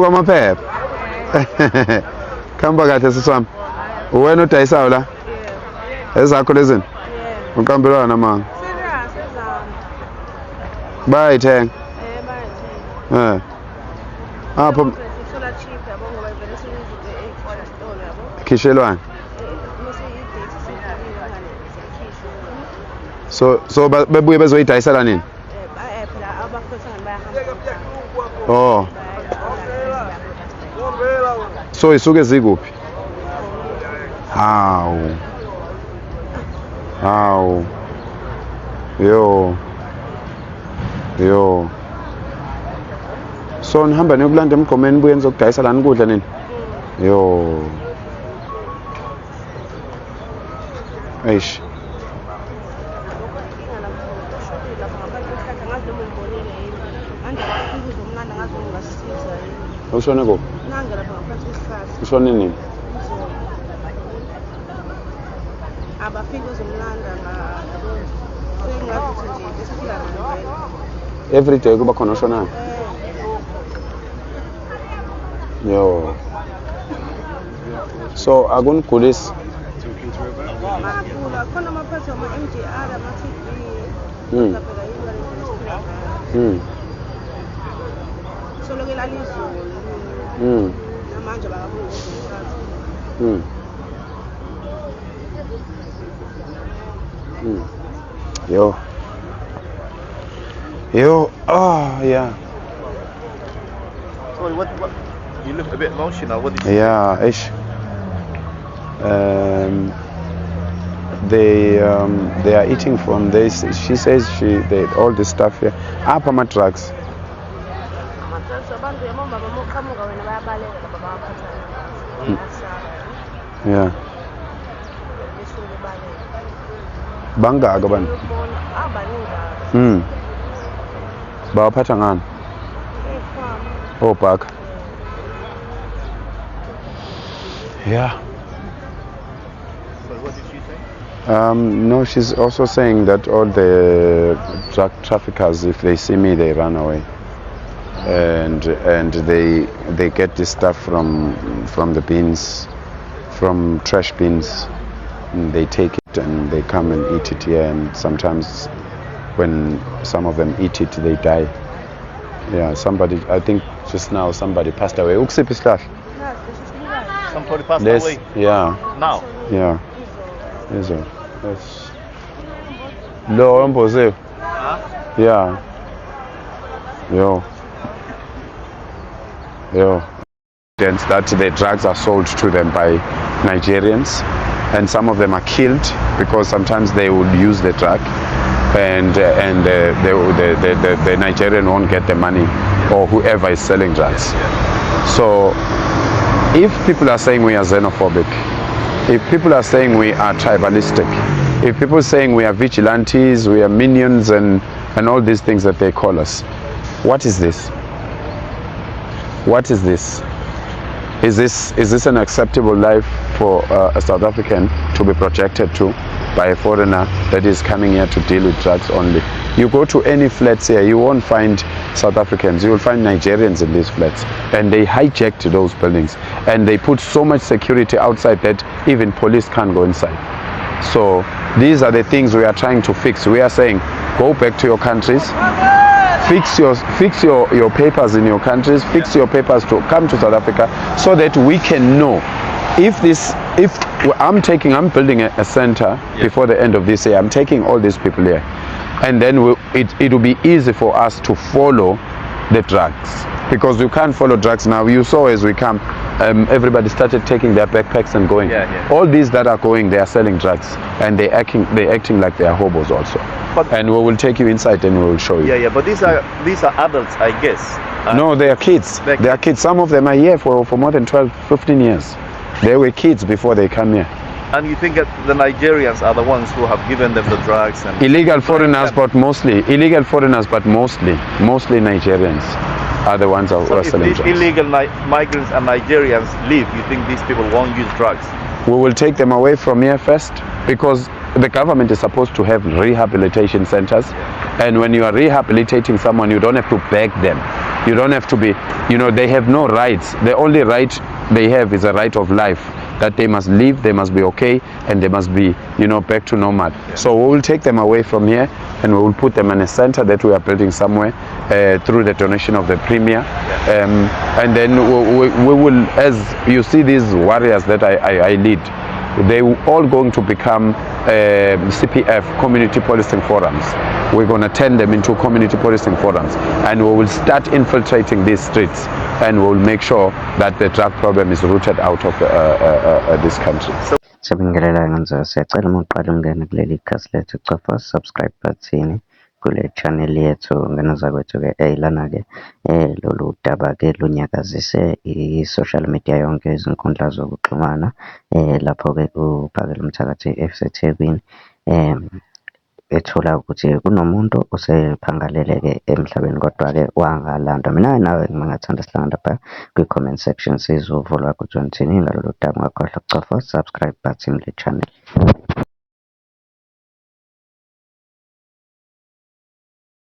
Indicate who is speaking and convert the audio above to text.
Speaker 1: kwamaphepha. Khamba kahle siswami. Wena udayisayo la? Ezakho lezini? Unkambelwana namanga. Bayithenga.
Speaker 2: bayithenga.
Speaker 1: Apho
Speaker 2: Sithola cheap yabo ngoba vele sinizuke e-corner store yabo.
Speaker 1: Kishelwana. So bebuye bezoyidayisela nini?
Speaker 2: Phela abakhotha bayahamba.
Speaker 1: Oh. So isuke zikuphi? Hawu. Yo. So nihamba niyokulanda emgomeni buye nizokudayisa lana ukudla nini? Yo. Eish. Ushone kuphi? Ushone nini?
Speaker 2: Abafiki uzomlanda ngathi nje besifika nje.
Speaker 1: Every day kuba khona oshonayo. Yo. So akunigulisi?
Speaker 2: Magula khona amaphathi ama-MDR ama-TB. Solokela lizulu. Namanje bakabuye
Speaker 1: Yo, yeah.
Speaker 3: Sorry, what? You look a bit emotional. What did you
Speaker 1: Yeah, ish. They are eating from this. She says they all this stuff here. Apa ma drugs. Yeah. Bangaka abantu. Bawaphatha ngani? Obhaka. Yeah.
Speaker 3: So what did she say?
Speaker 1: No, she's also saying that all the drug traffickers, if they see me, they run away, and they get this stuff from the bins, from trash bins. And they take it and they come and eat it here, and sometimes when some of them eat it, they die. Yeah, somebody, I think just now somebody passed away. Ukusiphi isihlahla?
Speaker 3: Somebody passed
Speaker 1: Yes,
Speaker 3: away.
Speaker 1: yeah.
Speaker 3: Now.
Speaker 1: Yeah. Yes, sir. Yes. Lo omboze.
Speaker 3: Huh?
Speaker 1: Yeah. Yo. That the drugs are sold to them by Nigerians, and some of them are killed because sometimes they would use the drug, and the Nigerian won't get the money, or whoever is selling drugs. So if people are saying we are xenophobic, if people are saying we are tribalistic, if people are saying we are vigilantes, we are minions, and all these things that they call us, what is this? What is this? Is this an acceptable life for a South African to be projected to by a foreigner that is coming here to deal with drugs only? You go to any flats here, you won't find South Africans, you will find Nigerians in these flats, and they hijacked those buildings, and they put so much security outside that even police can't go inside. So these are the things we are trying to fix. We are saying, go back to your countries, fix your papers in your countries, fix your papers to come to South Africa, so that we can know if I'm building a center before the end of this year. I'm taking all these people here, and then it will be easy for us to follow the drugs, because you can't follow drugs now. You saw as we come, everybody started taking their backpacks and going. All these that are going, they are selling drugs, and they're acting like they are hobos also. And we will take you inside and we will show you.
Speaker 3: Yeah, but these are adults, I guess.
Speaker 1: No, they are kids. They are kids. Some of them are here for more than 12, 15 years. They were kids before they come here.
Speaker 3: And you think that the Nigerians are the ones who have given them the drugs? And
Speaker 1: illegal foreigners, but mostly Nigerians are the ones who are selling drugs.
Speaker 3: If these illegal migrants and Nigerians leave, you think these people won't use drugs?
Speaker 1: We will take them away from here first, because the government is supposed to have rehabilitation centers, and when you are rehabilitating someone, you don't have to beg them You don't have to be, they have no rights. The only right they have is a right of life, that they must live, they must be okay, and they must be, back to normal. So we will take them away from here, and we will put them in a center that we are building somewhere through the donation of the Premier. And then we will, as you see these warriors that I lead, they all going to become CPF, community policing forums. We're going to turn them into community policing forums, and we will start infiltrating these streets, and we will make sure that the drug problem is rooted out of this country.
Speaker 4: Sibingelela ngenza siyacela uma uqala ungene kuleli khasi lethu cofa subscribe button kule channel yethu ngenaza kwethu-ke lana-ke lolu daba-ke lunyakazise i-social media yonke izinkundla zokuxhumana lapho-ke kuphakela umthakathi esethekwini ethola ukuthi kunomuntu osephangalele-ke emhlabeni kodwa-ke wangalandwa. Mina nawe ngingathanda sihlangana lapha kwi-comment section sizovulwa ukuthi wenzeni ngalolu daba. Ungakhohlwa ukucofa subscribe button le channel.